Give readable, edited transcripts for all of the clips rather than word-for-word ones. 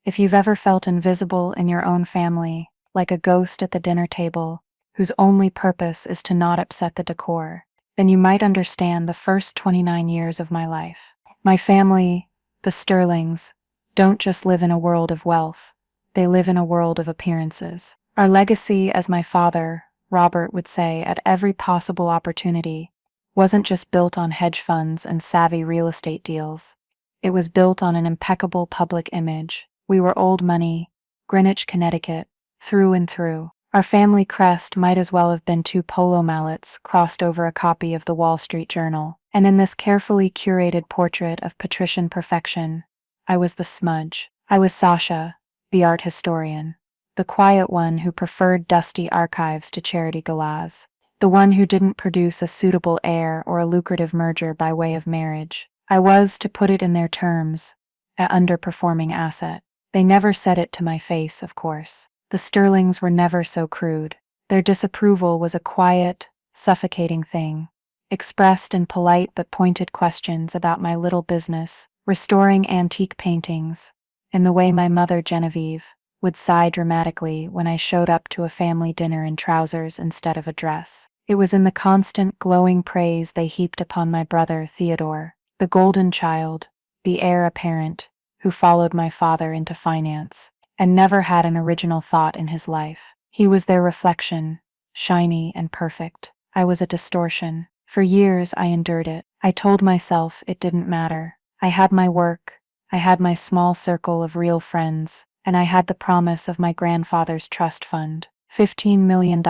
If you've ever felt invisible in your own family, like a ghost at the dinner table, whose only purpose is to not upset the decor, then you might understand the first 29 years of my life. My family, the Sterlings, don't just live in a world of wealth, they live in a world of appearances. Our legacy, as my father, Robert, would say at every possible opportunity, wasn't just built on hedge funds and savvy real estate deals. It was built on an impeccable public image. We were old money, Greenwich, Connecticut, through and through. Our family crest might as well have been two polo mallets crossed over a copy of the Wall Street Journal. And in this carefully curated portrait of patrician perfection, I was the smudge. I was Sasha, the art historian, the quiet one who preferred dusty archives to charity galas, the one who didn't produce a suitable heir or a lucrative merger by way of marriage. I was, to put it in their terms, an underperforming asset. They never said it to my face, of course. The Sterlings were never so crude. Their disapproval was a quiet, suffocating thing, expressed in polite but pointed questions about my little business, restoring antique paintings, in the way my mother, Genevieve, would sigh dramatically when I showed up to a family dinner in trousers instead of a dress. It was in the constant glowing praise they heaped upon my brother, Theodore, the golden child, the heir apparent, who followed my father into finance, and never had an original thought in his life. He was their reflection, shiny and perfect. I was a distortion. For years I endured it. I told myself it didn't matter. I had my work, I had my small circle of real friends, and I had the promise of my grandfather's trust fund, $15 million,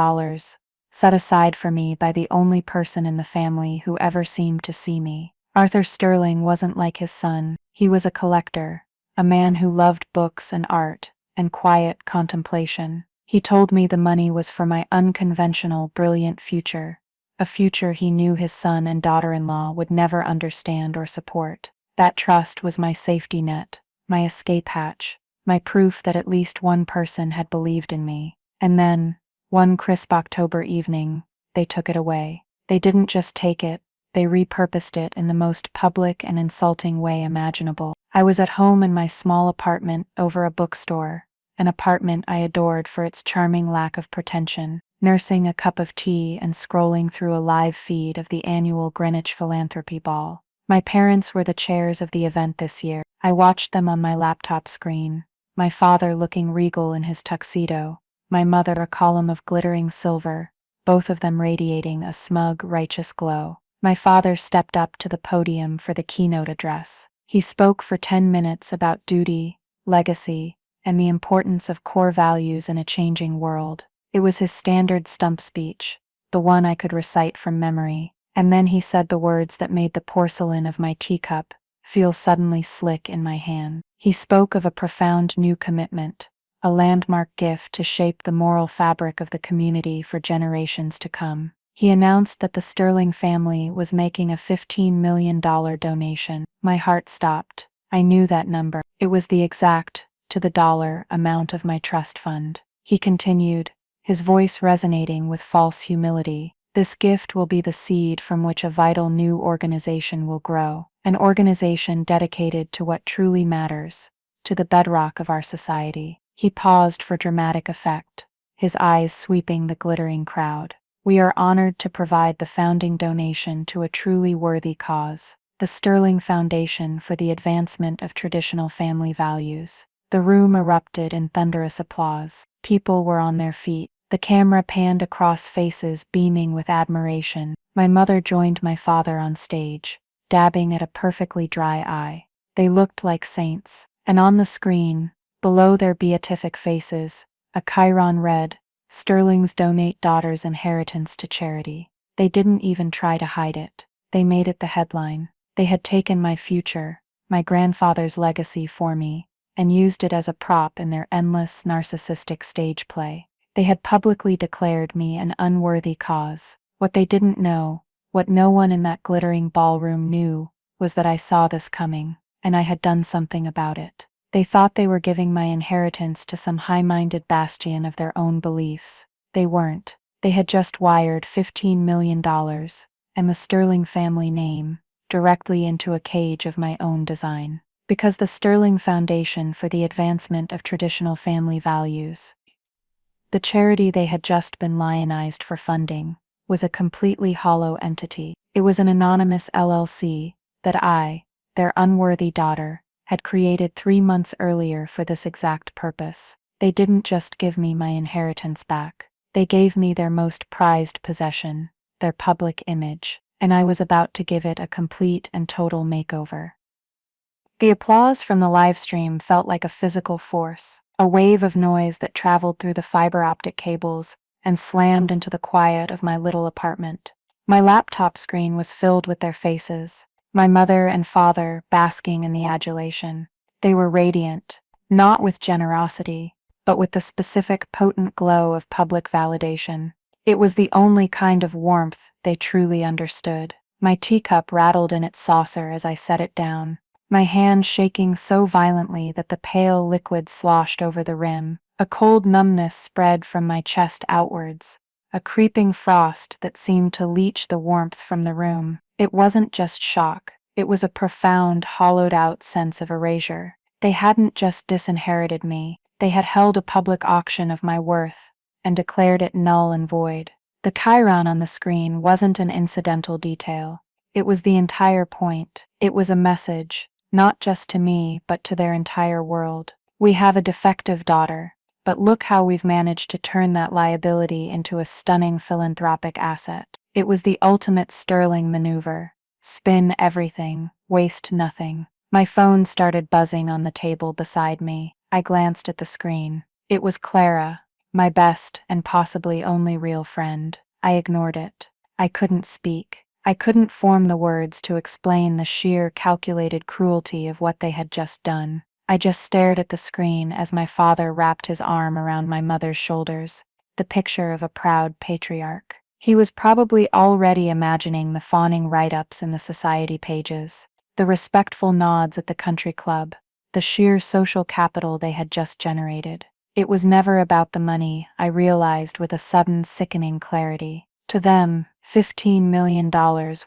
set aside for me by the only person in the family who ever seemed to see me. Arthur Sterling wasn't like his son. He was a collector, a man who loved books and art and quiet contemplation. He told me the money was for my unconventional, brilliant future, a future he knew his son and daughter-in-law would never understand or support. That trust was my safety net, my escape hatch, my proof that at least one person had believed in me. And then, one crisp October evening, they took it away. They didn't just take it, they repurposed it in the most public and insulting way imaginable. I was at home in my small apartment over a bookstore, an apartment I adored for its charming lack of pretension, nursing a cup of tea and scrolling through a live feed of the annual Greenwich Philanthropy Ball. My parents were the chairs of the event this year. I watched them on my laptop screen, my father looking regal in his tuxedo, my mother a column of glittering silver, both of them radiating a smug, righteous glow. My father stepped up to the podium for the keynote address. He spoke for 10 minutes about duty, legacy, and the importance of core values in a changing world. It was his standard stump speech, the one I could recite from memory, and then he said the words that made the porcelain of my teacup feel suddenly slick in my hand. He spoke of a profound new commitment, a landmark gift to shape the moral fabric of the community for generations to come. He announced that the Sterling family was making a $15 million donation. My heart stopped. I knew that number. It was the exact, to the dollar, amount of my trust fund. He continued, his voice resonating with false humility. This gift will be the seed from which a vital new organization will grow, an organization dedicated to what truly matters, to the bedrock of our society. He paused for dramatic effect, his eyes sweeping the glittering crowd. We are honored to provide the founding donation to a truly worthy cause, the Sterling Foundation for the Advancement of Traditional Family Values. The room erupted in thunderous applause. People were on their feet. The camera panned across faces beaming with admiration. My mother joined my father on stage, dabbing at a perfectly dry eye. They looked like saints, and on the screen, below their beatific faces, a chyron read, "Sterlings donate daughter's inheritance to charity." They didn't even try to hide it. They made it the headline. They had taken my future, my grandfather's legacy for me, and used it as a prop in their endless, narcissistic stage play. They had publicly declared me an unworthy cause. What they didn't know, what no one in that glittering ballroom knew, was that I saw this coming, and I had done something about it. They thought they were giving my inheritance to some high-minded bastion of their own beliefs. They weren't. They had just wired $15 million, and the Sterling family name, directly into a cage of my own design. because the sterling foundation for the advancement of traditional family values. The charity they had just been lionized for funding was a completely hollow entity. It was an anonymous LLC that I, their unworthy daughter, had created 3 months earlier for this exact purpose. They didn't just give me my inheritance back. They gave me their most prized possession, their public image, and I was about to give it a complete and total makeover. The applause from the live stream felt like a physical force, a wave of noise that traveled through the fiber optic cables and slammed into the quiet of my little apartment. My laptop screen was filled with their faces, my mother and father basking in the adulation. They were radiant, not with generosity, but with the specific potent glow of public validation. It was the only kind of warmth they truly understood. My teacup rattled in its saucer as I set it down, my hand shaking so violently that the pale liquid sloshed over the rim. A cold numbness spread from my chest outwards, a creeping frost that seemed to leach the warmth from the room. It wasn't just shock, it was a profound, hollowed-out sense of erasure. They hadn't just disinherited me, they had held a public auction of my worth and declared it null and void. The chyron on the screen wasn't an incidental detail. It was the entire point. It was a message, not just to me, but to their entire world. We have a defective daughter, but look how we've managed to turn that liability into a stunning philanthropic asset. It was the ultimate sterling maneuver. Spin everything, waste nothing. My phone started buzzing on the table beside me. I glanced at the screen. It was Clara, my best and possibly only real friend. I ignored it. I couldn't speak. I couldn't form the words to explain the sheer calculated cruelty of what they had just done. I just stared at the screen as my father wrapped his arm around my mother's shoulders, the picture of a proud patriarch. He was probably already imagining the fawning write-ups in the society pages, the respectful nods at the country club, the sheer social capital they had just generated. It was never about the money, I realized with a sudden sickening clarity. To them, $15 million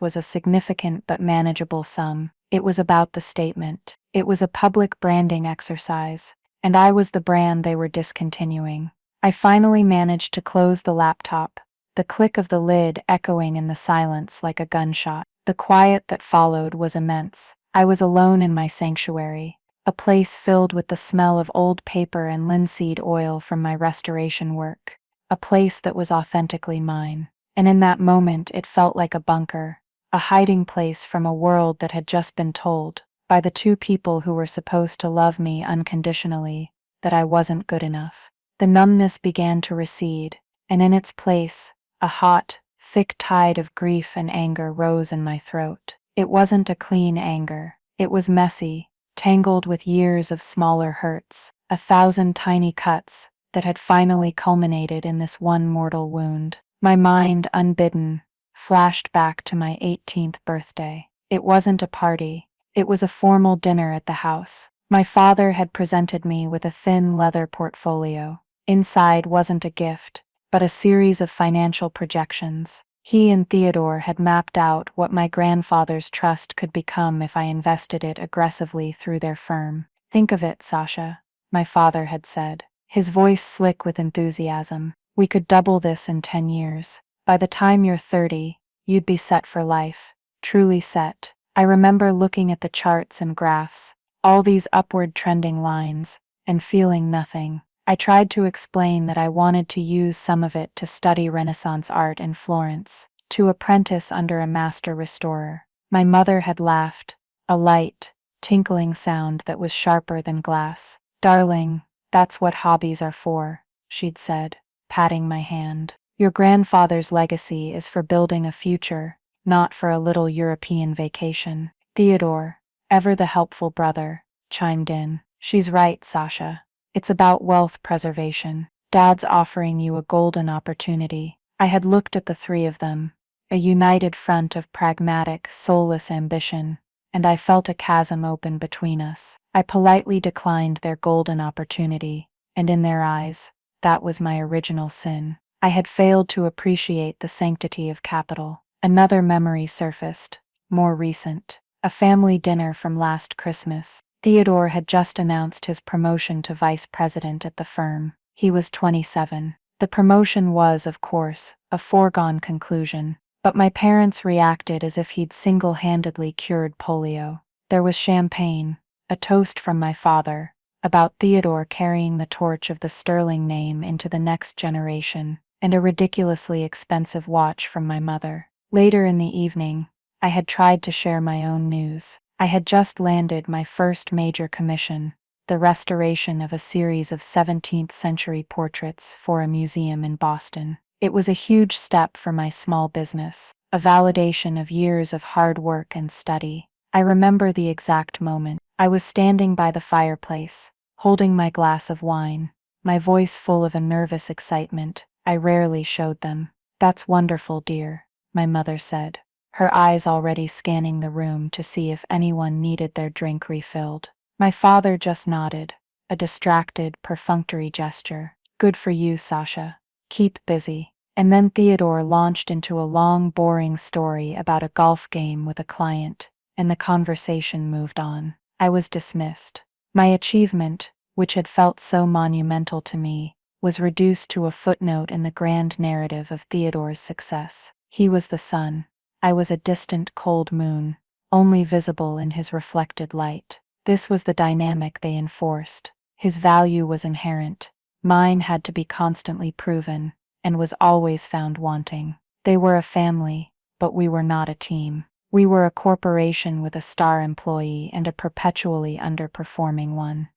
was a significant but manageable sum. It was about the statement. It was a public branding exercise, and I was the brand they were discontinuing. I finally managed to close the laptop, the click of the lid echoing in the silence like a gunshot. The quiet that followed was immense. I was alone in my sanctuary, a place filled with the smell of old paper and linseed oil from my restoration work, a place that was authentically mine. And in that moment it felt like a bunker, a hiding place from a world that had just been told, by the two people who were supposed to love me unconditionally, that I wasn't good enough. The numbness began to recede, and in its place, a hot, thick tide of grief and anger rose in my throat. It wasn't a clean anger. It was messy, tangled with years of smaller hurts, 1,000 tiny cuts that had finally culminated in this one mortal wound. My mind, unbidden, flashed back to my 18th birthday. It wasn't a party. It was a formal dinner at the house. My father had presented me with a thin leather portfolio. Inside wasn't a gift, but a series of financial projections. He and Theodore had mapped out what my grandfather's trust could become if I invested it aggressively through their firm. "Think of it, Sasha," my father had said, his voice slick with enthusiasm. "We could double this in 10 years. By the time you're 30, you'd be set for life. Truly set." I remember looking at the charts and graphs, all these upward trending lines, and feeling nothing. I tried to explain that I wanted to use some of it to study Renaissance art in Florence, to apprentice under a master restorer. My mother had laughed, a light, tinkling sound that was sharper than glass. "Darling, that's what hobbies are for," she'd said, patting my hand. "Your grandfather's legacy is for building a future, not for a little European vacation." Theodore, ever the helpful brother, chimed in. "She's right, Sasha. It's about wealth preservation. Dad's offering you a golden opportunity." I had looked at the three of them, a united front of pragmatic, soulless ambition, and I felt a chasm open between us. I politely declined their golden opportunity, and in their eyes, that was my original sin. I had failed to appreciate the sanctity of capital. Another memory surfaced, more recent. A family dinner from last Christmas. Theodore had just announced his promotion to vice president at the firm. He was 27. The promotion was, of course, a foregone conclusion, but my parents reacted as if he'd single-handedly cured polio. There was champagne, a toast from my father, about Theodore carrying the torch of the Sterling name into the next generation, and a ridiculously expensive watch from my mother. Later in the evening, I had tried to share my own news. I had just landed my first major commission, the restoration of a series of 17th-century portraits for a museum in Boston. It was a huge step for my small business, a validation of years of hard work and study. I remember the exact moment. I was standing by the fireplace, holding my glass of wine, my voice full of a nervous excitement I rarely showed them. "That's wonderful, dear," my mother said, her eyes already scanning the room to see if anyone needed their drink refilled. My father just nodded, a distracted, perfunctory gesture. "Good for you, Sasha. Keep busy." And then Theodore launched into a long, boring story about a golf game with a client, and the conversation moved on. I was dismissed. My achievement, which had felt so monumental to me, was reduced to a footnote in the grand narrative of Theodore's success. He was the sun. I was a distant, cold moon, only visible in his reflected light. This was the dynamic they enforced. His value was inherent. Mine had to be constantly proven, and was always found wanting. They were a family, but we were not a team. We were a corporation with a star employee and a perpetually underperforming one.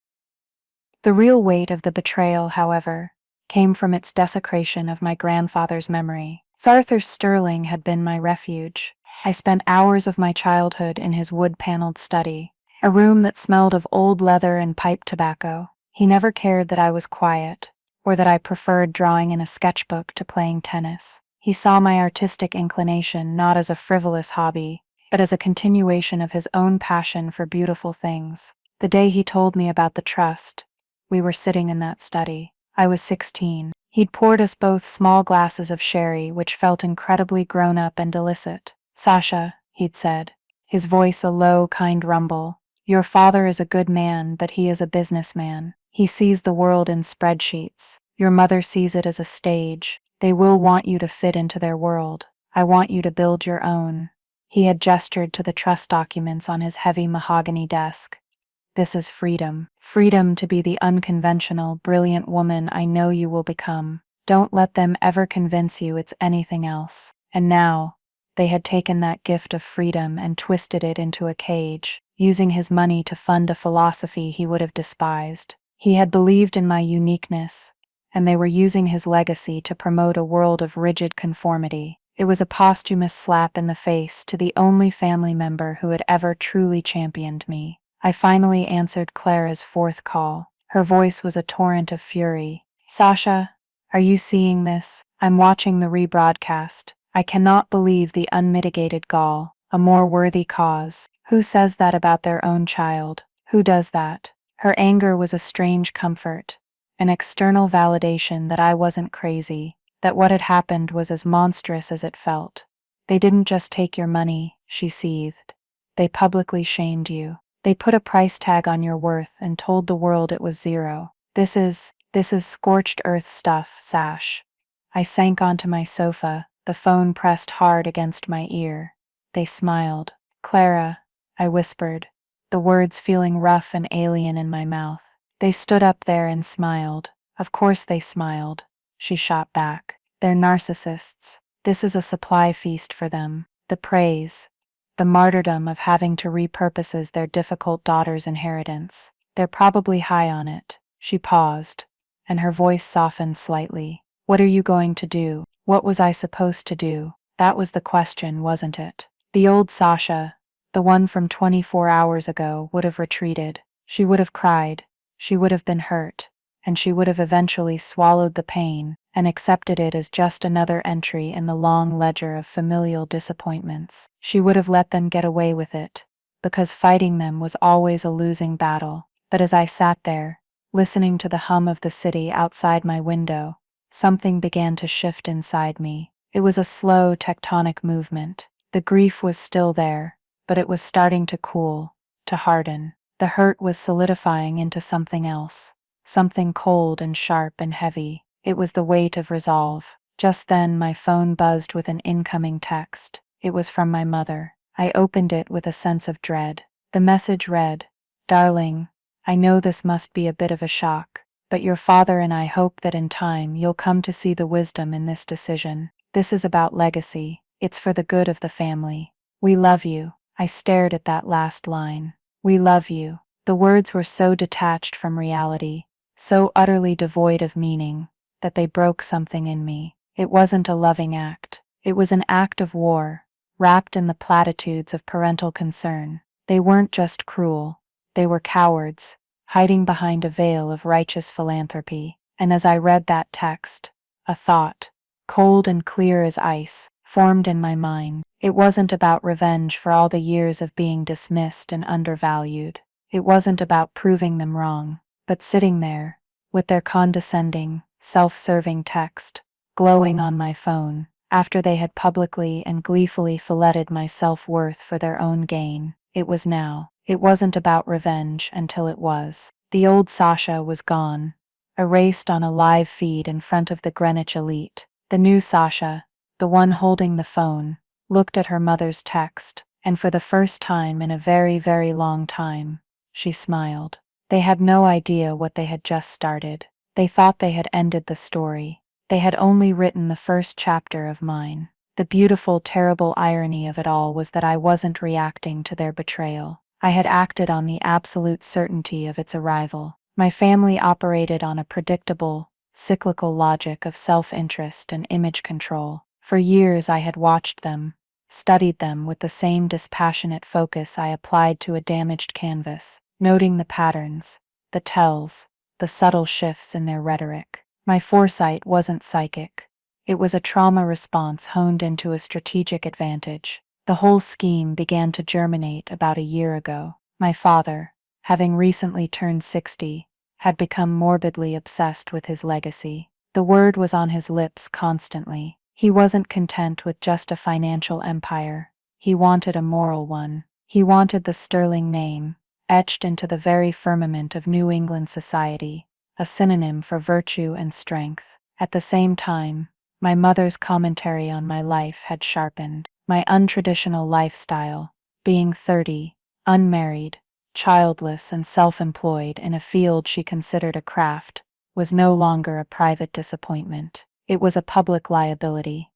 The real weight of the betrayal, however, came from its desecration of my grandfather's memory. Arthur Sterling had been my refuge. I spent hours of my childhood in his wood-paneled study, a room that smelled of old leather and pipe tobacco. He never cared that I was quiet, or that I preferred drawing in a sketchbook to playing tennis. He saw my artistic inclination not as a frivolous hobby, but as a continuation of his own passion for beautiful things. The day he told me about the trust, we were sitting in that study. I was 16. He'd poured us both small glasses of sherry, which felt incredibly grown-up and illicit. "Sasha," he'd said, his voice a low, kind rumble, "your father is a good man, but he is a businessman. He sees the world in spreadsheets. Your mother sees it as a stage. They will want you to fit into their world. I want you to build your own." He had gestured to the trust documents on his heavy mahogany desk. "This is freedom. Freedom to be the unconventional, brilliant woman I know you will become. Don't let them ever convince you it's anything else." And now, they had taken that gift of freedom and twisted it into a cage, using his money to fund a philosophy he would have despised. He had believed in my uniqueness, and they were using his legacy to promote a world of rigid conformity. It was a posthumous slap in the face to the only family member who had ever truly championed me. I finally answered Clara's fourth call. Her voice was a torrent of fury. "Sasha, are you seeing this? I'm watching the rebroadcast. I cannot believe the unmitigated gall. A more worthy cause. Who says that about their own child? Who does that?" Her anger was a strange comfort, an external validation that I wasn't crazy, that what had happened was as monstrous as it felt. "They didn't just take your money," she seethed. "They publicly shamed you. They put a price tag on your worth and told the world it was zero. This is scorched earth stuff, Sash." I sank onto my sofa, the phone pressed hard against my ear. They smiled. "Clara," I whispered, the words feeling rough and alien in my mouth. "They stood up there and smiled." "Of course they smiled," she shot back. "They're narcissists. This is a supply feast for them. The praise, the martyrdom of having to repurpose their difficult daughter's inheritance. They're probably high on it." She paused, and her voice softened slightly. "What are you going to do?" What was I supposed to do? That was the question, wasn't it? The old Sasha, the one from 24 hours ago, would have retreated. She would have cried. She would have been hurt. And she would have eventually swallowed the pain and accepted it as just another entry in the long ledger of familial disappointments. She would have let them get away with it, because fighting them was always a losing battle. But as I sat there, listening to the hum of the city outside my window, something began to shift inside me. It was a slow, tectonic movement. The grief was still there, but it was starting to cool, to harden. The hurt was solidifying into something else, something cold and sharp and heavy. It was the weight of resolve. Just then my phone buzzed with an incoming text. It was from my mother. I opened it with a sense of dread. The message read, "Darling, I know this must be a bit of a shock, but your father and I hope that in time you'll come to see the wisdom in this decision. This is about legacy. It's for the good of the family. We love you." I stared at that last line. We love you. The words were so detached from reality, so utterly devoid of meaning, that they broke something in me. It wasn't a loving act. It was an act of war, wrapped in the platitudes of parental concern. They weren't just cruel. They were cowards, hiding behind a veil of righteous philanthropy. And as I read that text, a thought, cold and clear as ice, formed in my mind. It wasn't about revenge for all the years of being dismissed and undervalued. It wasn't about proving them wrong, but sitting there, with their condescending, self-serving text, glowing on my phone, after they had publicly and gleefully filleted my self-worth for their own gain. It was now. It wasn't about revenge until it was. The old Sasha was gone, erased on a live feed in front of the Greenwich elite. The new Sasha, the one holding the phone, looked at her mother's text, and for the first time in a very, very long time, she smiled. They had no idea what they had just started. They thought they had ended the story. They had only written the first chapter of mine. The beautiful, terrible irony of it all was that I wasn't reacting to their betrayal. I had acted on the absolute certainty of its arrival. My family operated on a predictable, cyclical logic of self-interest and image control. For years I had watched them, studied them with the same dispassionate focus I applied to a damaged canvas, noting the patterns, the tells, the subtle shifts in their rhetoric. My foresight wasn't psychic. It was a trauma response honed into a strategic advantage. The whole scheme began to germinate about a year ago. My father, having recently turned 60, had become morbidly obsessed with his legacy. The word was on his lips constantly. He wasn't content with just a financial empire. He wanted a moral one. He wanted the sterling name, etched into the very firmament of New England society, a synonym for virtue and strength. At the same time, my mother's commentary on my life had sharpened. My untraditional lifestyle, being 30, unmarried, childless and self-employed in a field she considered a craft, was no longer a private disappointment. It was a public liability.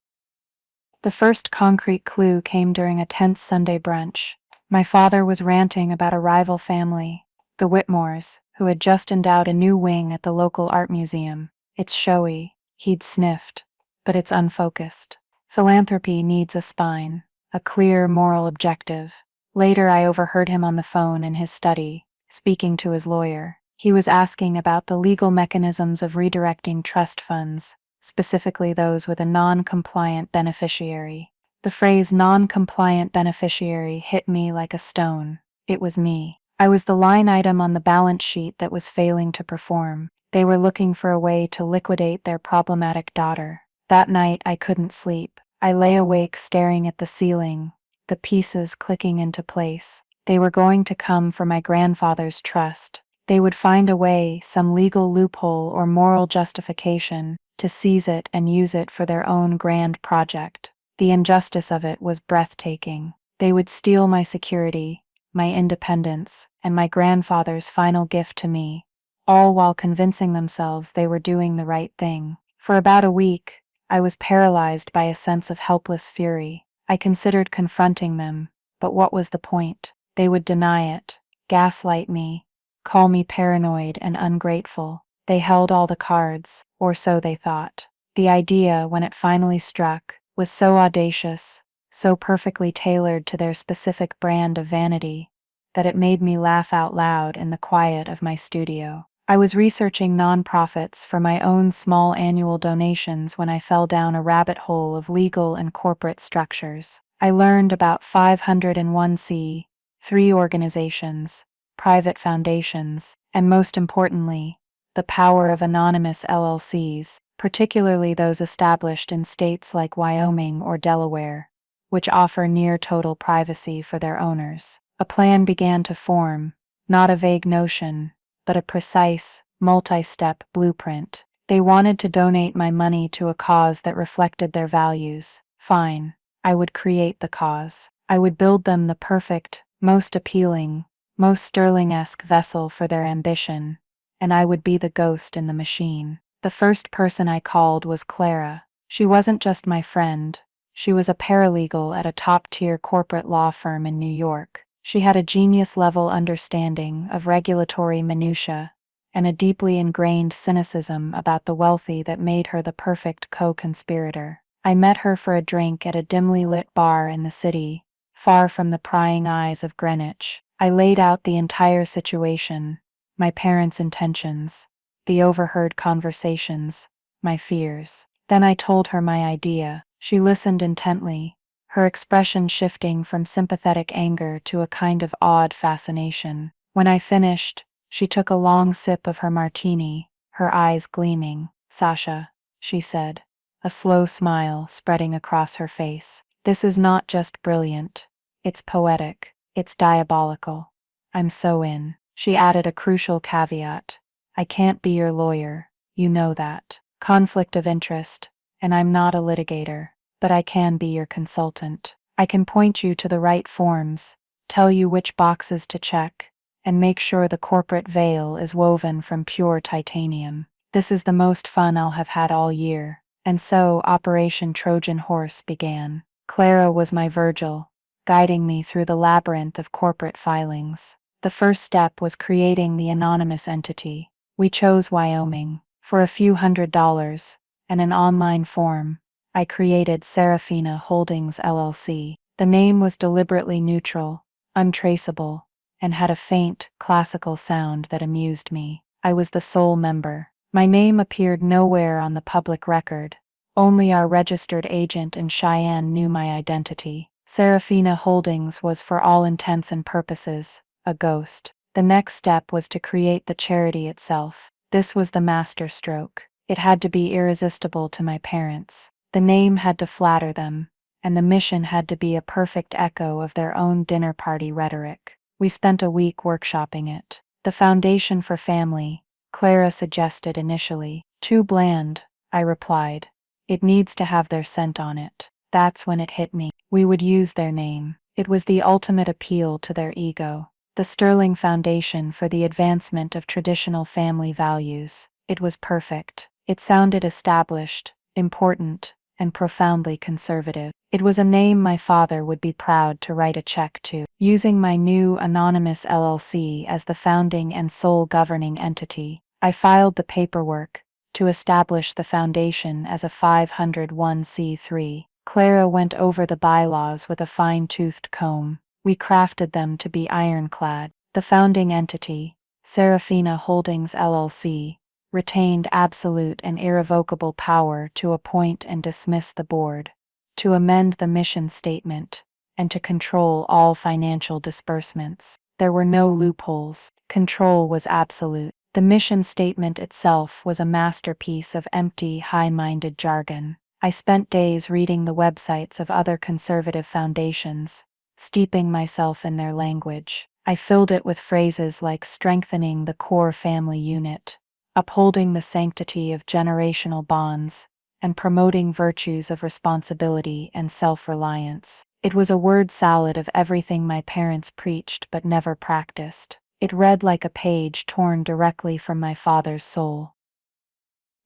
The first concrete clue came during a tense Sunday brunch. My father was ranting about a rival family, the Whitmores, who had just endowed a new wing at the local art museum. It's showy, he'd sniffed, but it's unfocused. Philanthropy needs a spine, a clear moral objective. Later I overheard him on the phone in his study, speaking to his lawyer. He was asking about the legal mechanisms of redirecting trust funds, specifically those with a non-compliant beneficiary. The phrase non-compliant beneficiary hit me like a stone. It was me. I was the line item on the balance sheet that was failing to perform. They were looking for a way to liquidate their problematic daughter. That night I couldn't sleep. I lay awake staring at the ceiling, the pieces clicking into place. They were going to come for my grandfather's trust. They would find a way, some legal loophole or moral justification, to seize it and use it for their own grand project. The injustice of it was breathtaking. They would steal my security, my independence, and my grandfather's final gift to me, all while convincing themselves they were doing the right thing. For about a week, I was paralyzed by a sense of helpless fury. I considered confronting them, but what was the point? They would deny it, gaslight me, call me paranoid and ungrateful. They held all the cards, or so they thought. The idea, when it finally struck, was so audacious, so perfectly tailored to their specific brand of vanity, that it made me laugh out loud in the quiet of my studio. I was researching nonprofits for my own small annual donations when I fell down a rabbit hole of legal and corporate structures. I learned about 501(c)(3) organizations, private foundations, and most importantly, the power of anonymous LLCs, particularly those established in states like Wyoming or Delaware, which offer near total privacy for their owners. A plan began to form, not a vague notion, but a precise, multi-step blueprint. They wanted to donate my money to a cause that reflected their values. Fine, I would create the cause. I would build them the perfect, most appealing, most Sterling-esque vessel for their ambition, and I would be the ghost in the machine. The first person I called was Clara. She wasn't just my friend. She was a paralegal at a top-tier corporate law firm in New York. She had a genius-level understanding of regulatory minutiae and a deeply ingrained cynicism about the wealthy that made her the perfect co-conspirator. I met her for a drink at a dimly lit bar in the city, far from the prying eyes of Greenwich. I laid out the entire situation, my parents' intentions, the overheard conversations, my fears. Then I told her my idea. She listened intently, her expression shifting from sympathetic anger to a kind of awed fascination. When I finished, she took a long sip of her martini, her eyes gleaming. "Sasha," she said, a slow smile spreading across her face. "This is not just brilliant. It's poetic. It's diabolical. I'm so in." She added a crucial caveat. "I can't be your lawyer, you know that. Conflict of interest, and I'm not a litigator, but I can be your consultant. I can point you to the right forms, tell you which boxes to check, and make sure the corporate veil is woven from pure titanium. This is the most fun I'll have had all year." And so Operation Trojan Horse began. Clara was my Virgil, guiding me through the labyrinth of corporate filings. The first step was creating the anonymous entity. We chose Wyoming. For a few $100 and an online form, I created Serafina Holdings LLC. The name was deliberately neutral, untraceable, and had a faint, classical sound that amused me. I was the sole member. My name appeared nowhere on the public record. Only our registered agent in Cheyenne knew my identity. Serafina Holdings was, for all intents and purposes, a ghost. The next step was to create the charity itself. This was the master stroke. It had to be irresistible to my parents. The name had to flatter them, and the mission had to be a perfect echo of their own dinner party rhetoric. We spent a week workshopping it. The foundation for family, Clara suggested initially. "Too bland," I replied. "It needs to have their scent on it." That's when it hit me. We would use their name. It was the ultimate appeal to their ego. The sterling foundation for the advancement of traditional family values. It was perfect. It sounded established, important, and profoundly conservative. It was a name my father would be proud to write a check to. Using my new anonymous LLC as the founding and sole governing entity, I filed the paperwork to establish the foundation as a 501c3. Clara went over the bylaws with a fine-toothed comb. We crafted them to be ironclad. The founding entity, Serafina Holdings LLC, retained absolute and irrevocable power to appoint and dismiss the board, to amend the mission statement, and to control all financial disbursements. There were no loopholes. Control was absolute. The mission statement itself was a masterpiece of empty, high-minded jargon. I spent days reading the websites of other conservative foundations, steeping myself in their language. I filled it with phrases like strengthening the core family unit, upholding the sanctity of generational bonds, and promoting virtues of responsibility and self-reliance. It was a word salad of everything my parents preached but never practiced. It read like a page torn directly from my father's soul.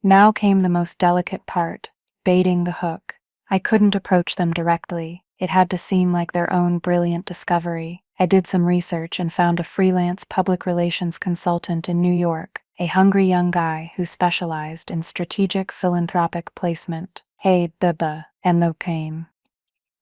Now came the most delicate part, baiting the hook. I couldn't approach them directly. It had to seem like their own brilliant discovery. I did some research and found a freelance public relations consultant in New York, a hungry young guy who specialized in strategic philanthropic placement. Hey, Bibba, and though came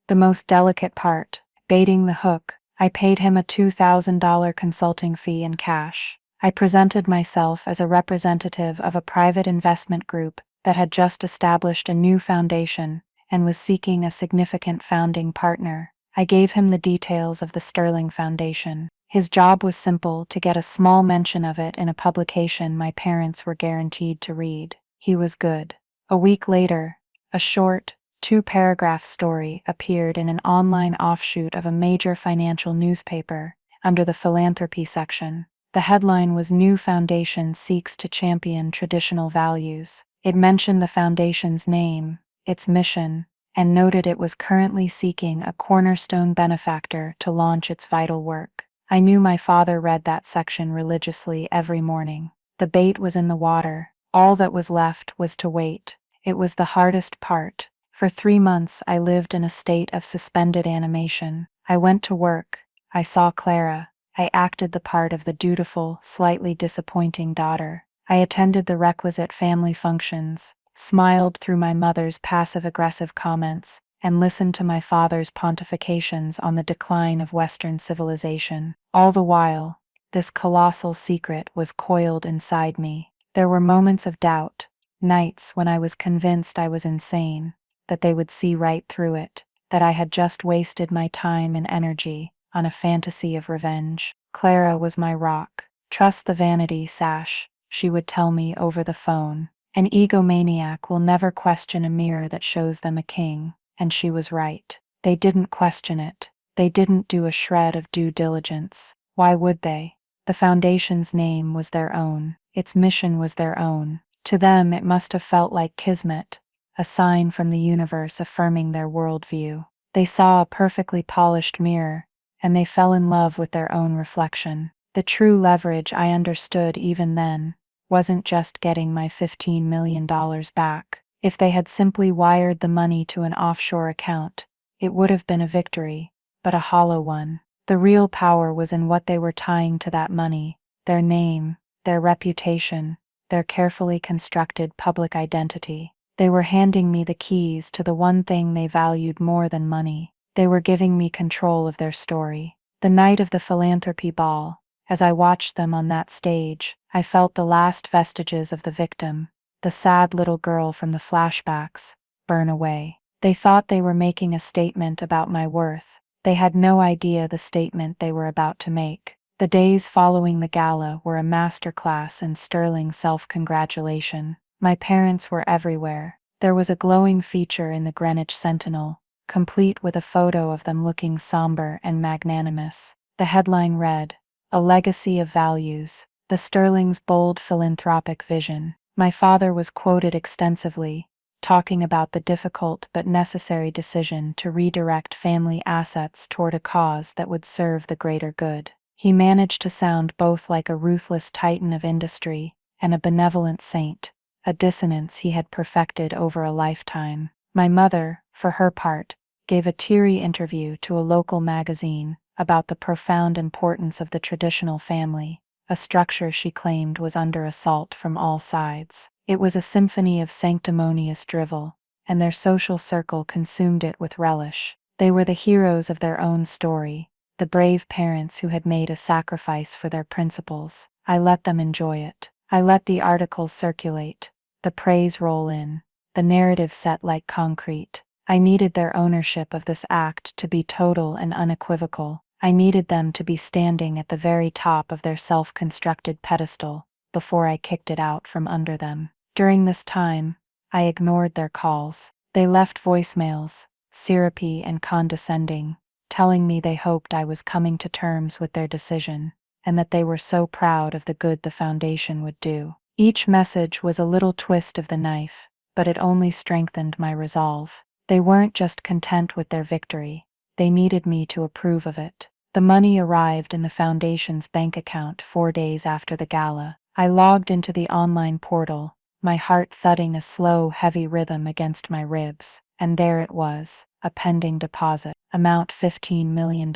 the most delicate part, baiting the hook. I paid him a $2,000 consulting fee in cash. I presented myself as a representative of a private investment group that had just established a new foundation and was seeking a significant founding partner. I gave him the details of the Sterling Foundation. His job was simple: to get a small mention of it in a publication my parents were guaranteed to read. He was good. A week later, a short, 2-paragraph story appeared in an online offshoot of a major financial newspaper under the philanthropy section. The headline was New Foundation Seeks to Champion Traditional Values. It mentioned the foundation's name, its mission, and noted it was currently seeking a cornerstone benefactor to launch its vital work. I knew my father read that section religiously every morning. The bait was in the water. All that was left was to wait. It was the hardest part. For 3 months I lived in a state of suspended animation. I went to work. I saw Clara. I acted the part of the dutiful, slightly disappointing daughter. I attended the requisite family functions, smiled through my mother's passive-aggressive comments, and listened to my father's pontifications on the decline of Western civilization. All the while, this colossal secret was coiled inside me. There were moments of doubt, nights when I was convinced I was insane, that they would see right through it, that I had just wasted my time and energy on a fantasy of revenge. Clara was my rock. Trust the vanity, Sash, she would tell me over the phone. An egomaniac will never question a mirror that shows them a king, and she was right. They didn't question it. They didn't do a shred of due diligence. Why would they? The foundation's name was their own. Its mission was their own. To them it must have felt like kismet, a sign from the universe affirming their worldview. They saw a perfectly polished mirror, and they fell in love with their own reflection. The true leverage, I understood even then, wasn't just getting my $15 million back. If they had simply wired the money to an offshore account, it would have been a victory, but a hollow one. The real power was in what they were tying to that money: their name, their reputation, their carefully constructed public identity. They were handing me the keys to the one thing they valued more than money. They were giving me control of their story. The night of the philanthropy ball, as I watched them on that stage, I felt the last vestiges of the victim, the sad little girl from the flashbacks, burn away. They thought they were making a statement about my worth. They had no idea the statement they were about to make. The days following the gala were a masterclass in sterling self-congratulation. My parents were everywhere. There was a glowing feature in the Greenwich Sentinel, complete with a photo of them looking somber and magnanimous. The headline read, "A Legacy of Values, the Sterling's Bold Philanthropic Vision." My father was quoted extensively, talking about the difficult but necessary decision to redirect family assets toward a cause that would serve the greater good. He managed to sound both like a ruthless titan of industry and a benevolent saint, a dissonance he had perfected over a lifetime. My mother, for her part, gave a teary interview to a local magazine about the profound importance of the traditional family, a structure she claimed was under assault from all sides. It was a symphony of sanctimonious drivel, and their social circle consumed it with relish. They were the heroes of their own story, the brave parents who had made a sacrifice for their principles. I let them enjoy it. I let the articles circulate, the praise roll in, the narrative set like concrete. I needed their ownership of this act to be total and unequivocal. I needed them to be standing at the very top of their self-constructed pedestal before I kicked it out from under them. During this time, I ignored their calls. They left voicemails, syrupy and condescending, telling me they hoped I was coming to terms with their decision, and that they were so proud of the good the foundation would do. Each message was a little twist of the knife, but it only strengthened my resolve. They weren't just content with their victory, they needed me to approve of it. The money arrived in the foundation's bank account 4 days after the gala. I logged into the online portal, my heart thudding a slow, heavy rhythm against my ribs, and there it was, a pending deposit, amount $15 million.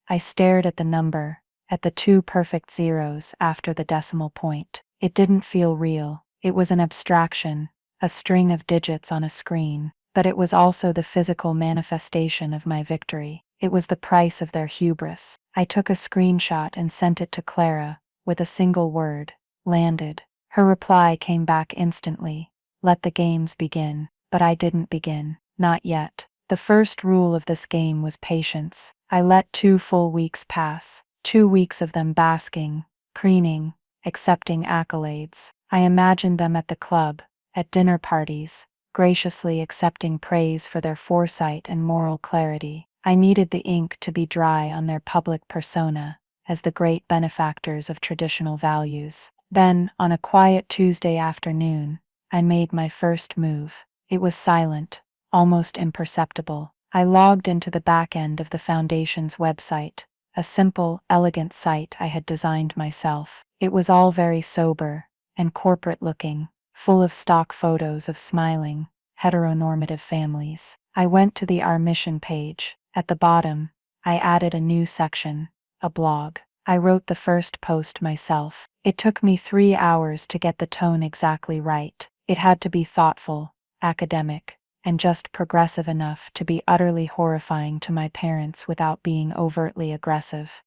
I stared at the number, at the 2 perfect zeros after the decimal point. It didn't feel real. It was an abstraction, a string of digits on a screen, but it was also the physical manifestation of my victory. It was the price of their hubris. I took a screenshot and sent it to Clara, with a single word: landed. Her reply came back instantly: let the games begin. But I didn't begin. Not yet. The first rule of this game was patience. I let 2 full weeks pass, 2 weeks of them basking, preening, accepting accolades. I imagined them at the club, at dinner parties, graciously accepting praise for their foresight and moral clarity. I needed the ink to be dry on their public persona, as the great benefactors of traditional values. Then, on a quiet Tuesday afternoon, I made my first move. It was silent, almost imperceptible. I logged into the back end of the Foundation's website, a simple, elegant site I had designed myself. It was all very sober and corporate-looking, full of stock photos of smiling, heteronormative families. I went to the Our Mission page. At the bottom, I added a new section, a blog. I wrote the first post myself. It took me 3 hours to get the tone exactly right. It had to be thoughtful, academic, and just progressive enough to be utterly horrifying to my parents without being overtly aggressive.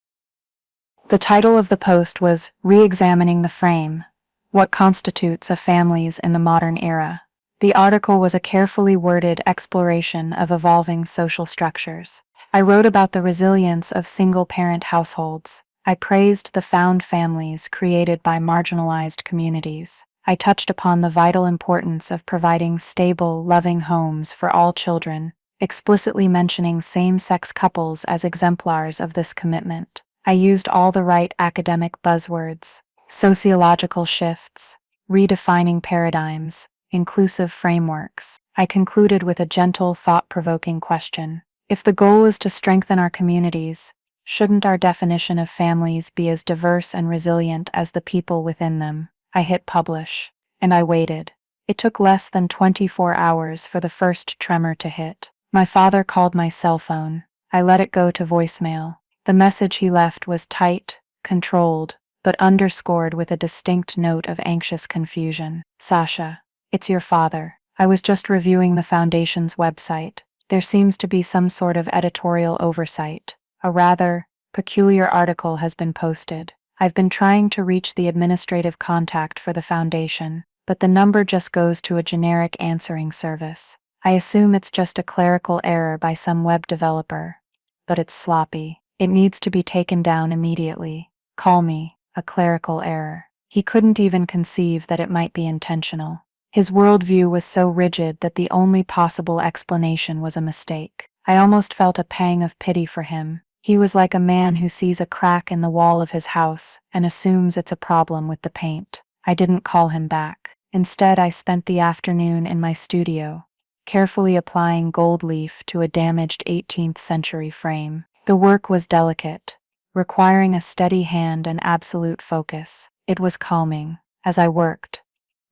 The title of the post was Re-examining the Frame: What Constitutes a Families in the Modern Era. The article was a carefully worded exploration of evolving social structures. I wrote about the resilience of single-parent households. I praised the found families created by marginalized communities. I touched upon the vital importance of providing stable, loving homes for all children, explicitly mentioning same-sex couples as exemplars of this commitment. I used all the right academic buzzwords: sociological shifts, redefining paradigms, inclusive frameworks. I concluded with a gentle, thought-provoking question. If the goal is to strengthen our communities, shouldn't our definition of families be as diverse and resilient as the people within them? I hit publish, and I waited. It took less than 24 hours for the first tremor to hit. My father called my cell phone. I let it go to voicemail. The message he left was tight, controlled, but underscored with a distinct note of anxious confusion. Sasha, it's your father. I was just reviewing the Foundation's website. There seems to be some sort of editorial oversight. A rather peculiar article has been posted. I've been trying to reach the administrative contact for the Foundation, but the number just goes to a generic answering service. I assume it's just a clerical error by some web developer. But it's sloppy. It needs to be taken down immediately. Call me a clerical error. He couldn't even conceive that it might be intentional. His worldview was so rigid that the only possible explanation was a mistake. I almost felt a pang of pity for him. He was like a man who sees a crack in the wall of his house and assumes it's a problem with the paint. I didn't call him back. Instead, I spent the afternoon in my studio, carefully applying gold leaf to a damaged 18th century frame. The work was delicate, requiring a steady hand and absolute focus. It was calming. As I worked,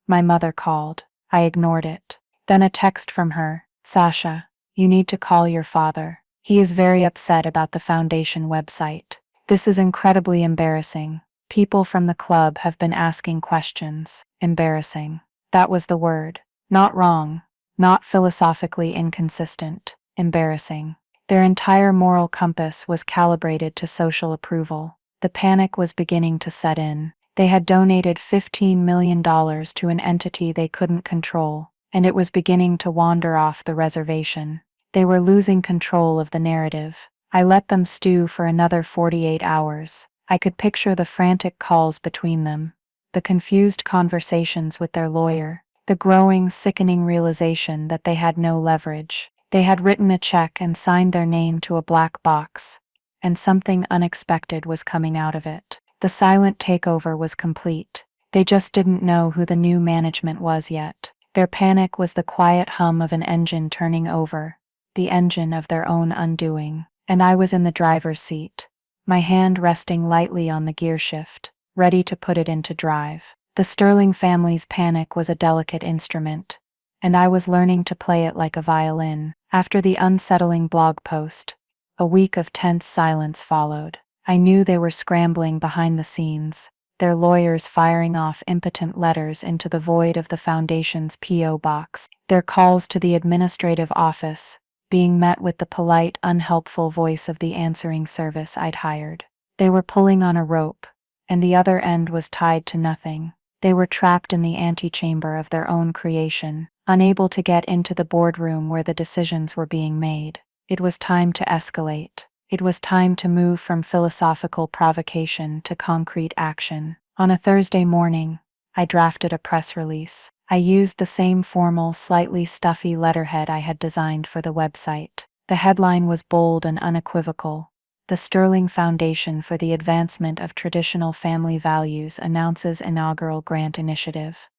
my mother called. I ignored it. Then a text from her: Sasha, you need to call your father. He is very upset about the Foundation website. This is incredibly embarrassing. People from the club have been asking questions. Embarrassing. That was the word. Not wrong. Not philosophically inconsistent. Embarrassing. Their entire moral compass was calibrated to social approval. The panic was beginning to set in. They had donated $15 million to an entity they couldn't control, and it was beginning to wander off the reservation. They were losing control of the narrative. I let them stew for another 48 hours. I could picture the frantic calls between them, the confused conversations with their lawyer, the growing, sickening realization that they had no leverage. They had written a check and signed their name to a black box, and something unexpected was coming out of it. The silent takeover was complete. They just didn't know who the new management was yet. Their panic was the quiet hum of an engine turning over, the engine of their own undoing. And I was in the driver's seat, my hand resting lightly on the gear shift, ready to put it into drive. The Sterling family's panic was a delicate instrument, and I was learning to play it like a violin. After the unsettling blog post, a week of tense silence followed. I knew they were scrambling behind the scenes, their lawyers firing off impotent letters into the void of the Foundation's P.O. box, their calls to the administrative office being met with the polite, unhelpful voice of the answering service I'd hired. They were pulling on a rope, and the other end was tied to nothing. They were trapped in the antechamber of their own creation, unable to get into the boardroom where the decisions were being made. It was time to escalate. It was time to move from philosophical provocation to concrete action. On a Thursday morning, I drafted a press release. I used the same formal, slightly stuffy letterhead I had designed for the website. The headline was bold and unequivocal: The Sterling Foundation for the Advancement of Traditional Family Values announces inaugural grant initiative.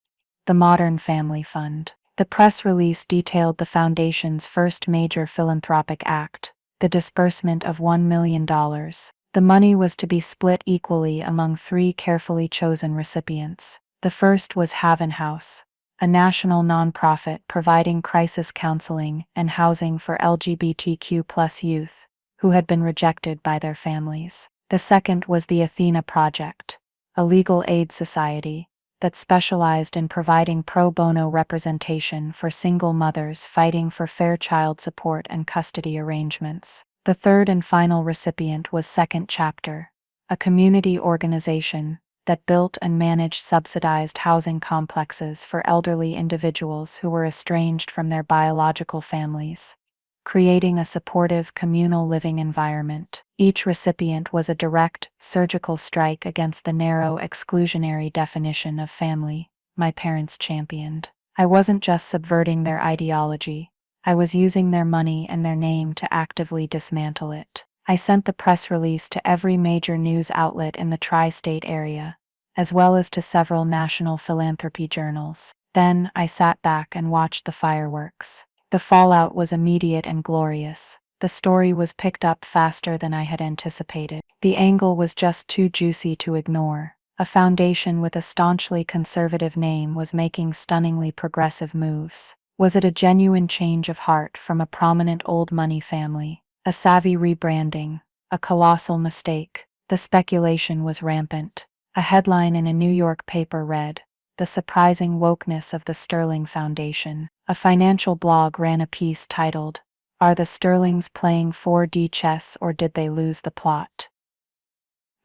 The Modern Family Fund. The press release detailed the foundation's first major philanthropic act, the disbursement of $1 million. The money was to be split equally among 3 carefully chosen recipients. The first was Haven House, a national nonprofit providing crisis counseling and housing for LGBTQ+ youth who had been rejected by their families. The second was the Athena Project, a legal aid society that specialized in providing pro bono representation for single mothers fighting for fair child support and custody arrangements. The third and final recipient was Second Chapter, a community organization that built and managed subsidized housing complexes for elderly individuals who were estranged from their biological families, creating a supportive communal living environment. Each recipient was a direct, surgical strike against the narrow, exclusionary definition of family my parents championed. I wasn't just subverting their ideology, I was using their money and their name to actively dismantle it. I sent the press release to every major news outlet in the tri-state area, as well as to several national philanthropy journals. Then I sat back and watched the fireworks. The fallout was immediate and glorious. The story was picked up faster than I had anticipated. The angle was just too juicy to ignore. A foundation with a staunchly conservative name was making stunningly progressive moves. Was it a genuine change of heart from a prominent old money family? A savvy rebranding? A colossal mistake? The speculation was rampant. A headline in a New York paper read, "The Surprising Wokeness of the Sterling Foundation." A financial blog ran a piece titled, "Are the Sterlings playing 4D chess or did they lose the plot?"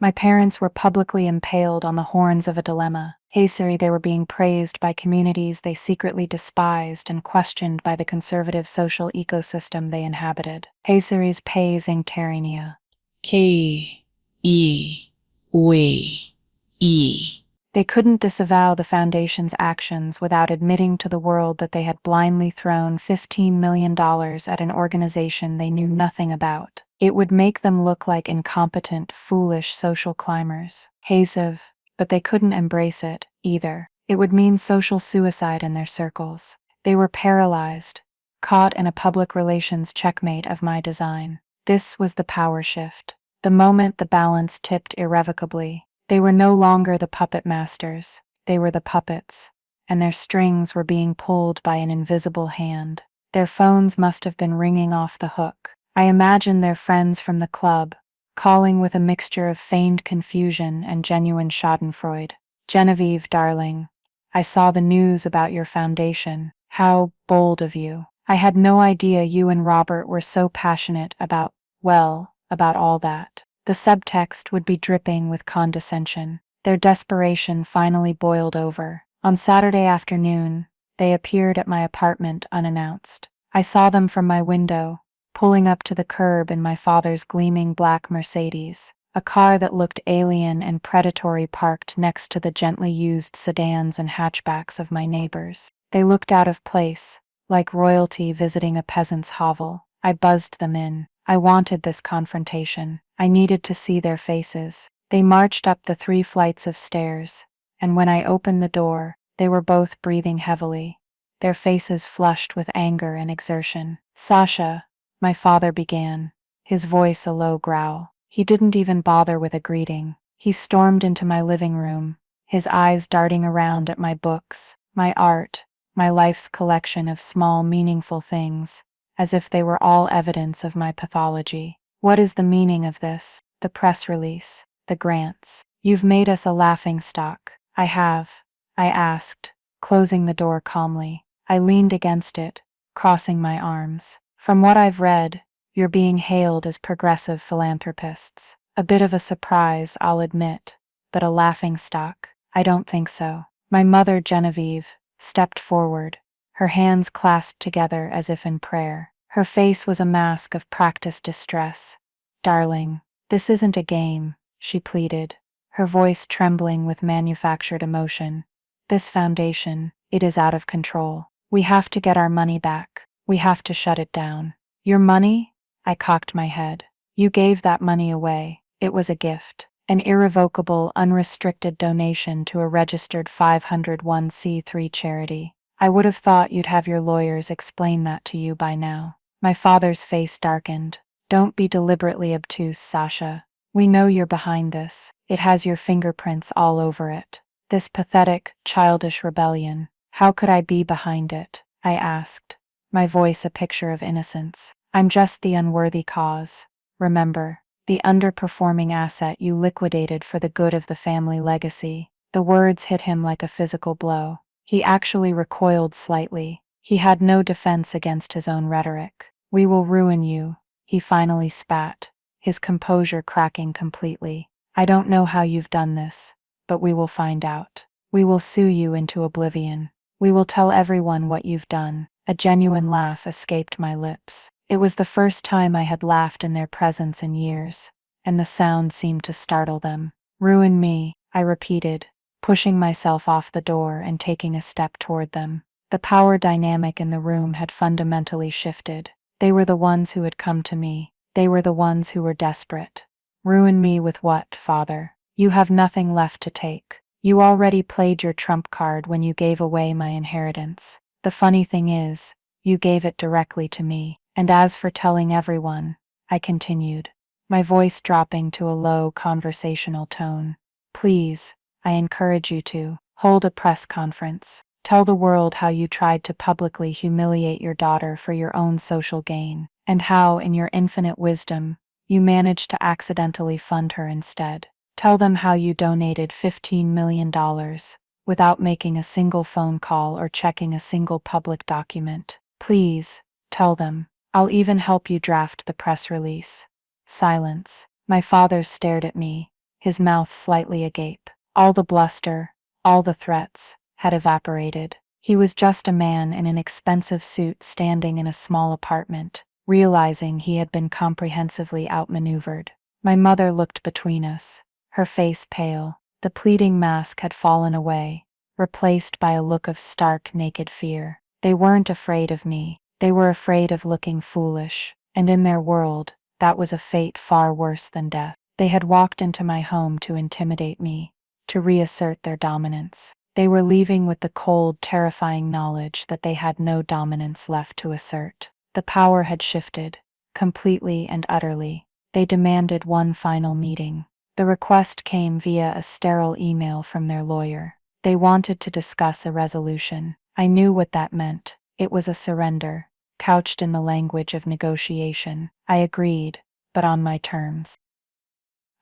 My parents were publicly impaled on the horns of a dilemma. Haseri, they were being praised by communities they secretly despised and questioned by the conservative social ecosystem they inhabited. Haseri's pays in Terenia. K-E-W-E. They couldn't disavow the foundation's actions without admitting to the world that they had blindly thrown $15 million at an organization they knew nothing about. It would make them look like incompetent, foolish social climbers. Hasev, but they couldn't embrace it, either. It would mean social suicide in their circles. They were paralyzed, caught in a public relations checkmate of my design. This was the power shift. The moment the balance tipped irrevocably. They were no longer the puppet masters, they were the puppets, and their strings were being pulled by an invisible hand. Their phones must have been ringing off the hook. I imagined their friends from the club, calling with a mixture of feigned confusion and genuine schadenfreude. "Genevieve, darling, I saw the news about your foundation. How bold of you. I had no idea you and Robert were so passionate about all that." The subtext would be dripping with condescension. Their desperation finally boiled over. On Saturday afternoon, they appeared at my apartment unannounced. I saw them from my window, pulling up to the curb in my father's gleaming black Mercedes, a car that looked alien and predatory parked next to the gently used sedans and hatchbacks of my neighbors. They looked out of place, like royalty visiting a peasant's hovel. I buzzed them in. I wanted this confrontation. I needed to see their faces. They marched up the 3 flights of stairs, and when I opened the door, they were both breathing heavily, their faces flushed with anger and exertion. "Sasha," my father began, his voice a low growl. He didn't even bother with a greeting. He stormed into my living room, his eyes darting around at my books, my art, my life's collection of small, meaningful things, as if they were all evidence of my pathology. "What is the meaning of this? The press release, the grants. You've made us a laughingstock." "I have?" I asked, closing the door calmly. I leaned against it, crossing my arms. "From what I've read, you're being hailed as progressive philanthropists. A bit of a surprise, I'll admit, but a laughingstock? I don't think so." My mother, Genevieve, stepped forward, her hands clasped together as if in prayer. Her face was a mask of practiced distress. "Darling, this isn't a game," she pleaded, her voice trembling with manufactured emotion. "This foundation, it is out of control. We have to get our money back. We have to shut it down." "Your money?" I cocked my head. You gave that money away. It was a gift. An irrevocable, unrestricted donation to a registered 501c3 charity. I would have thought you'd have your lawyers explain that to you by now. My father's face darkened. Don't be deliberately obtuse, Sasha. We know you're behind this. It has your fingerprints all over it. This pathetic, childish rebellion. How could I be behind it? I asked, my voice a picture of innocence. I'm just the unworthy cause. Remember, the underperforming asset you liquidated for the good of the family legacy. The words hit him like a physical blow. He actually recoiled slightly. He had no defense against his own rhetoric. We will ruin you, he finally spat, his composure cracking completely. I don't know how you've done this, but we will find out. We will sue you into oblivion. We will tell everyone what you've done. A genuine laugh escaped my lips. It was the first time I had laughed in their presence in years, and the sound seemed to startle them. Ruin me, I repeated, pushing myself off the door and taking a step toward them. The power dynamic in the room had fundamentally shifted. They were the ones who had come to me. They were the ones who were desperate. Ruin me with what, Father? You have nothing left to take. You already played your trump card when you gave away my inheritance. The funny thing is, you gave it directly to me. And as for telling everyone, I continued, my voice dropping to a low conversational tone. Please, I encourage you to hold a press conference. Tell the world how you tried to publicly humiliate your daughter for your own social gain, and how, in your infinite wisdom, you managed to accidentally fund her instead. Tell them how you donated $15 million without making a single phone call or checking a single public document. Please, tell them. I'll even help you draft the press release. Silence. My father stared at me, his mouth slightly agape. All the bluster, all the threats, had evaporated. He was just a man in an expensive suit standing in a small apartment, realizing he had been comprehensively outmaneuvered. My mother looked between us, her face pale. The pleading mask had fallen away, replaced by a look of stark, naked fear. They weren't afraid of me. They were afraid of looking foolish, and in their world, that was a fate far worse than death. They had walked into my home to intimidate me, to reassert their dominance. They were leaving with the cold, terrifying knowledge that they had no dominance left to assert. The power had shifted, completely and utterly. They demanded one final meeting. The request came via a sterile email from their lawyer. They wanted to discuss a resolution. I knew what that meant. It was a surrender, couched in the language of negotiation. I agreed, but on my terms.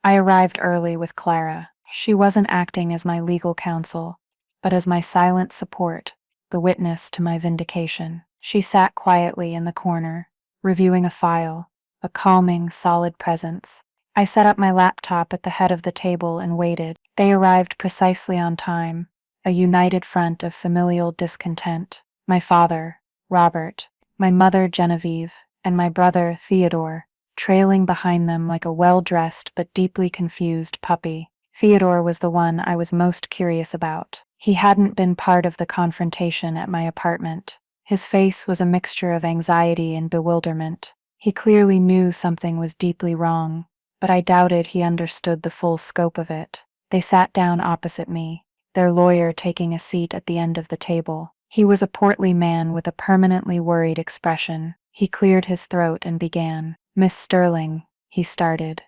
I arrived early with Clara. She wasn't acting as my legal counsel, but as my silent support, the witness to my vindication. She sat quietly in the corner, reviewing a file, a calming, solid presence. I set up my laptop at the head of the table and waited. They arrived precisely on time, a united front of familial discontent. My father, Robert, my mother, Genevieve, and my brother, Theodore, trailing behind them like a well-dressed but deeply confused puppy. Theodore was the one I was most curious about. He hadn't been part of the confrontation at my apartment. His face was a mixture of anxiety and bewilderment. He clearly knew something was deeply wrong, but I doubted he understood the full scope of it. They sat down opposite me, their lawyer taking a seat at the end of the table. He was a portly man with a permanently worried expression. He cleared his throat and began. Miss Sterling, he started.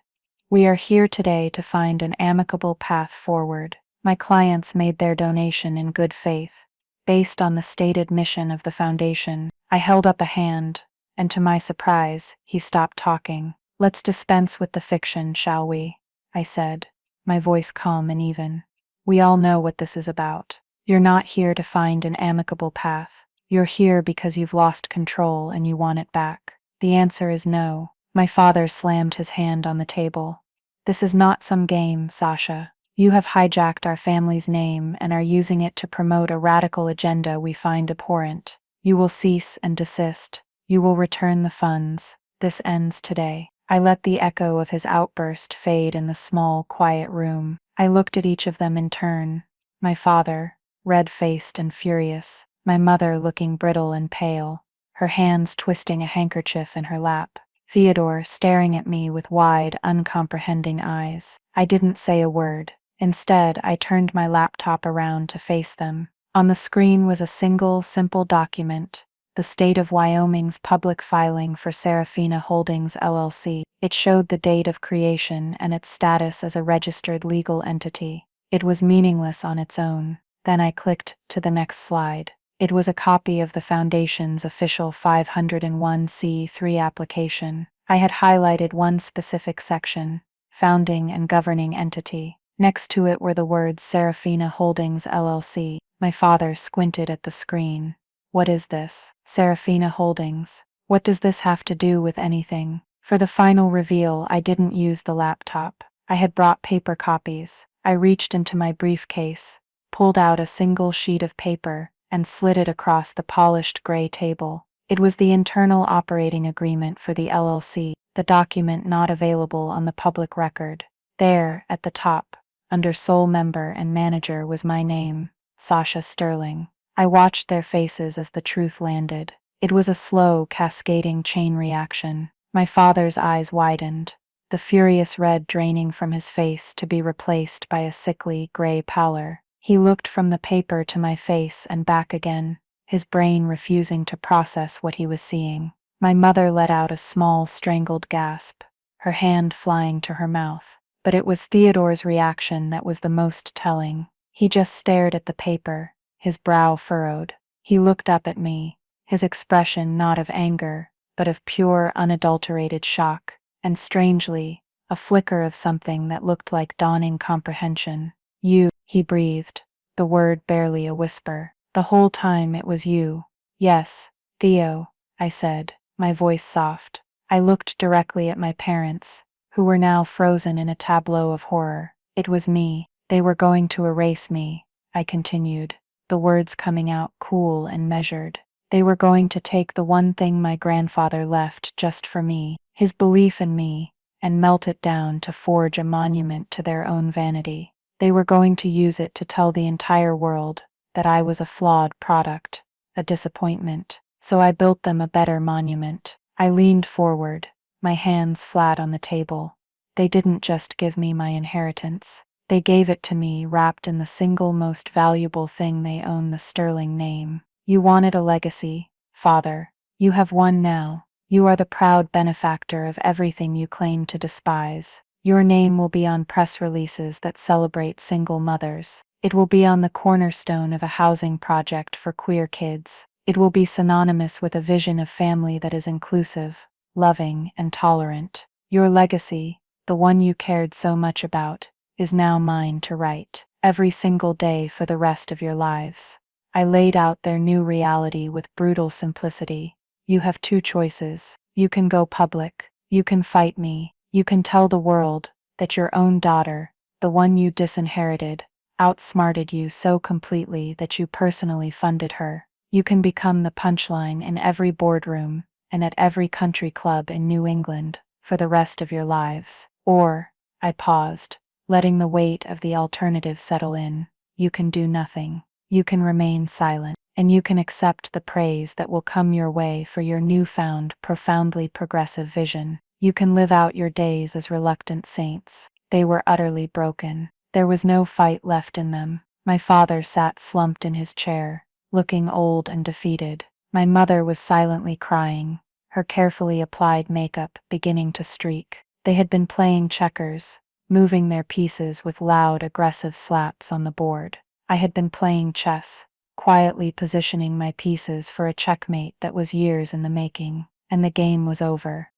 We are here today to find an amicable path forward. My clients made their donation in good faith, based on the stated mission of the foundation. I held up a hand, and to my surprise, he stopped talking. Let's dispense with the fiction, shall we? I said, my voice calm and even. We all know what this is about. You're not here to find an amicable path. You're here because you've lost control and you want it back. The answer is no. My father slammed his hand on the table. This is not some game, Sasha. You have hijacked our family's name and are using it to promote a radical agenda we find abhorrent. You will cease and desist. You will return the funds. This ends today. I let the echo of his outburst fade in the small, quiet room. I looked at each of them in turn. My father, red-faced and furious. My mother looking brittle and pale, her hands twisting a handkerchief in her lap. Theodore staring at me with wide, uncomprehending eyes. I didn't say a word. Instead, I turned my laptop around to face them. On the screen was a single, simple document, the State of Wyoming's public filing for Serafina Holdings LLC. It showed the date of creation and its status as a registered legal entity. It was meaningless on its own. Then I clicked to the next slide. It was a copy of the Foundation's official 501c3 application. I had highlighted one specific section, Founding and Governing Entity. Next to it were the words Serafina Holdings LLC. My father squinted at the screen. What is this? Serafina Holdings. What does this have to do with anything? For the final reveal, I didn't use the laptop. I had brought paper copies. I reached into my briefcase, pulled out a single sheet of paper, and slid it across the polished gray table. It was the internal operating agreement for the LLC, the document not available on the public record. There, at the top, under sole member and manager, was my name, Sasha Sterling. I watched their faces as the truth landed. It was a slow, cascading chain reaction. My father's eyes widened, the furious red draining from his face to be replaced by a sickly, gray pallor. He looked from the paper to my face and back again, his brain refusing to process what he was seeing. My mother let out a small, strangled gasp, her hand flying to her mouth. But it was Theodore's reaction that was the most telling. He just stared at the paper, his brow furrowed. He looked up at me, his expression not of anger, but of pure, unadulterated shock, and strangely, a flicker of something that looked like dawning comprehension. You, he breathed, the word barely a whisper. The whole time it was you. Yes, Theo, I said, my voice soft. I looked directly at my parents, who were now frozen in a tableau of horror. It was me. They were going to erase me, I continued, the words coming out cool and measured. They were going to take the one thing my grandfather left just for me, his belief in me, and melt it down to forge a monument to their own vanity. They were going to use it to tell the entire world that I was a flawed product, a disappointment. So I built them a better monument. I leaned forward, my hands flat on the table. They didn't just give me my inheritance. They gave it to me wrapped in the single most valuable thing they own, the Sterling name. You wanted a legacy, Father. You have one now. You are the proud benefactor of everything you claim to despise. Your name will be on press releases that celebrate single mothers. It will be on the cornerstone of a housing project for queer kids. It will be synonymous with a vision of family that is inclusive, loving, and tolerant. Your legacy, the one you cared so much about, is now mine to write, every single day for the rest of your lives. I laid out their new reality with brutal simplicity. You have two choices. You can go public. You can fight me. You can tell the world that your own daughter, the one you disinherited, outsmarted you so completely that you personally funded her. You can become the punchline in every boardroom and at every country club in New England for the rest of your lives. Or, I paused, letting the weight of the alternative settle in. You can do nothing. You can remain silent, and you can accept the praise that will come your way for your newfound, profoundly progressive vision. You can live out your days as reluctant saints. They were utterly broken. There was no fight left in them. My father sat slumped in his chair, looking old and defeated. My mother was silently crying, her carefully applied makeup beginning to streak. They had been playing checkers, moving their pieces with loud, aggressive slaps on the board. I had been playing chess, quietly positioning my pieces for a checkmate that was years in the making, and the game was over.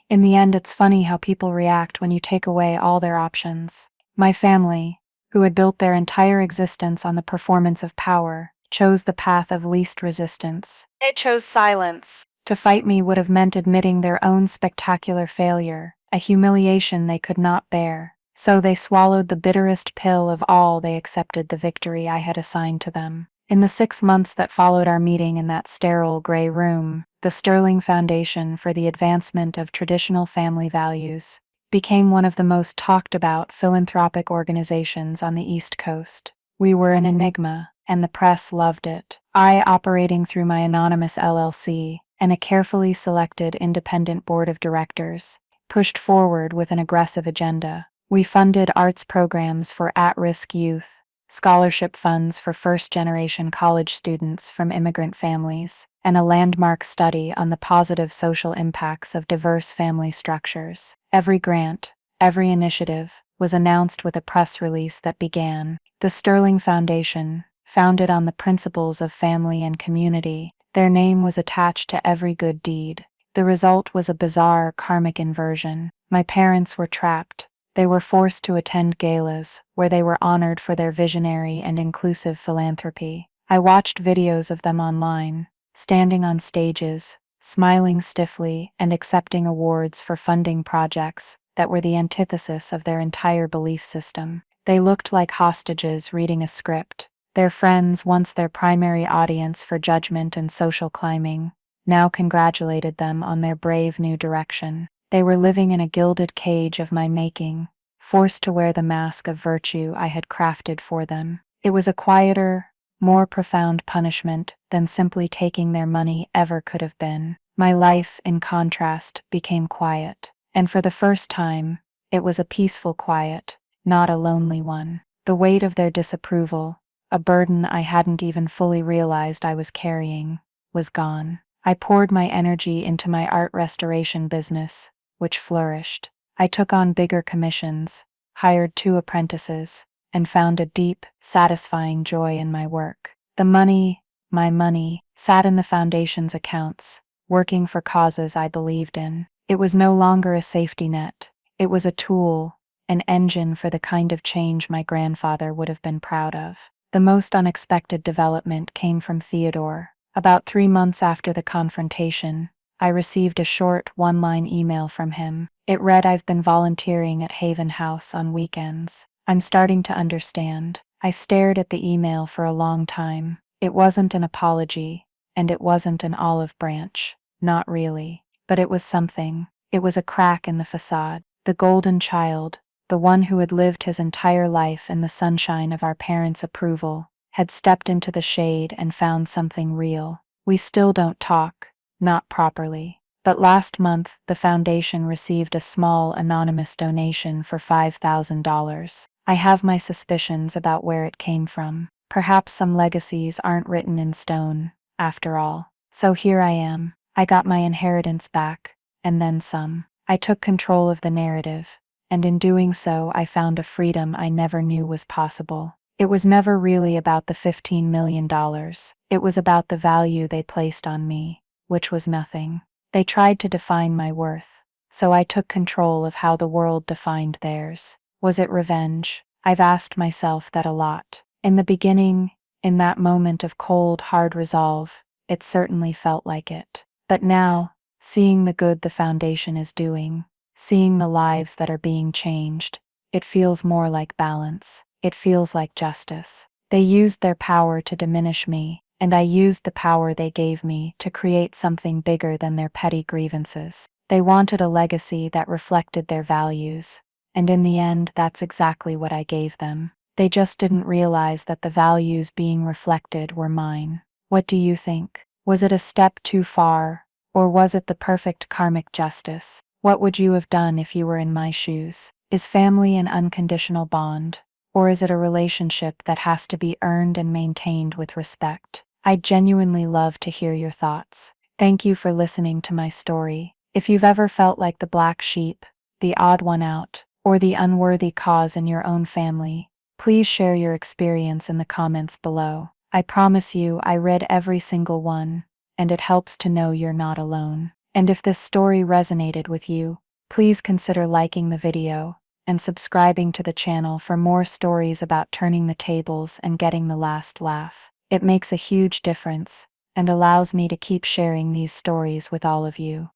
In the end, it's funny how people react when you take away all their options. My family, who had built their entire existence on the performance of power, chose the path of least resistance. They chose silence. To fight me would have meant admitting their own spectacular failure, a humiliation they could not bear. So they swallowed the bitterest pill of all. They accepted the victory I had assigned to them. In the 6 months that followed our meeting in that sterile gray room, the Sterling Foundation for the Advancement of Traditional Family Values became one of the most talked about philanthropic organizations on the East Coast. We were an enigma, and the press loved it. I, operating through my anonymous LLC, and a carefully selected independent board of directors pushed forward with an aggressive agenda. We funded arts programs for at-risk youth, scholarship funds for first-generation college students from immigrant families, and a landmark study on the positive social impacts of diverse family structures. Every grant, every initiative, was announced with a press release that began, "The Sterling Foundation, founded on the principles of family and community." Their name was attached to every good deed. The result was a bizarre karmic inversion. My parents were trapped. They were forced to attend galas, where they were honored for their visionary and inclusive philanthropy. I watched videos of them online, standing on stages, smiling stiffly and accepting awards for funding projects that were the antithesis of their entire belief system. They looked like hostages reading a script. Their friends, once their primary audience for judgment and social climbing, now congratulated them on their brave new direction. They were living in a gilded cage of my making, forced to wear the mask of virtue I had crafted for them. It was a quieter, more profound punishment than simply taking their money ever could have been. My life, in contrast, became quiet. And for the first time, it was a peaceful quiet, not a lonely one. The weight of their disapproval, a burden I hadn't even fully realized I was carrying, was gone. I poured my energy into my art restoration business, which flourished. I took on bigger commissions, hired 2 apprentices, and found a deep, satisfying joy in my work. The money, my money, sat in the foundation's accounts, working for causes I believed in. It was no longer a safety net. It was a tool, an engine for the kind of change my grandfather would have been proud of. The most unexpected development came from Theodore. About 3 months after the confrontation, I received a short, one-line email from him. It read, "I've been volunteering at Haven House on weekends. I'm starting to understand." I stared at the email for a long time. It wasn't an apology, and it wasn't an olive branch. Not really. But it was something. It was a crack in the facade. The golden child, the one who had lived his entire life in the sunshine of our parents' approval, had stepped into the shade and found something real. We still don't talk. Not properly. But last month, the foundation received a small anonymous donation for $5,000. I have my suspicions about where it came from. Perhaps some legacies aren't written in stone, after all. So here I am. I got my inheritance back, and then some. I took control of the narrative, and in doing so I found a freedom I never knew was possible. It was never really about the $15 million. It was about the value they placed on me, which was nothing. They tried to define my worth, so I took control of how the world defined theirs. Was it revenge? I've asked myself that a lot. In the beginning, in that moment of cold, hard resolve, it certainly felt like it. But now, seeing the good the foundation is doing, seeing the lives that are being changed, it feels more like balance. It feels like justice. They used their power to diminish me, and I used the power they gave me to create something bigger than their petty grievances. They wanted a legacy that reflected their values, and in the end, that's exactly what I gave them. They just didn't realize that the values being reflected were mine. What do you think? Was it a step too far, or was it the perfect karmic justice? What would you have done if you were in my shoes? Is family an unconditional bond, or is it a relationship that has to be earned and maintained with respect? I'd genuinely love to hear your thoughts. Thank you for listening to my story. If you've ever felt like the black sheep, the odd one out, or the unworthy cause in your own family, please share your experience in the comments below. I promise you I read every single one, and it helps to know you're not alone. And if this story resonated with you, please consider liking the video and subscribing to the channel for more stories about turning the tables and getting the last laugh. It makes a huge difference and allows me to keep sharing these stories with all of you.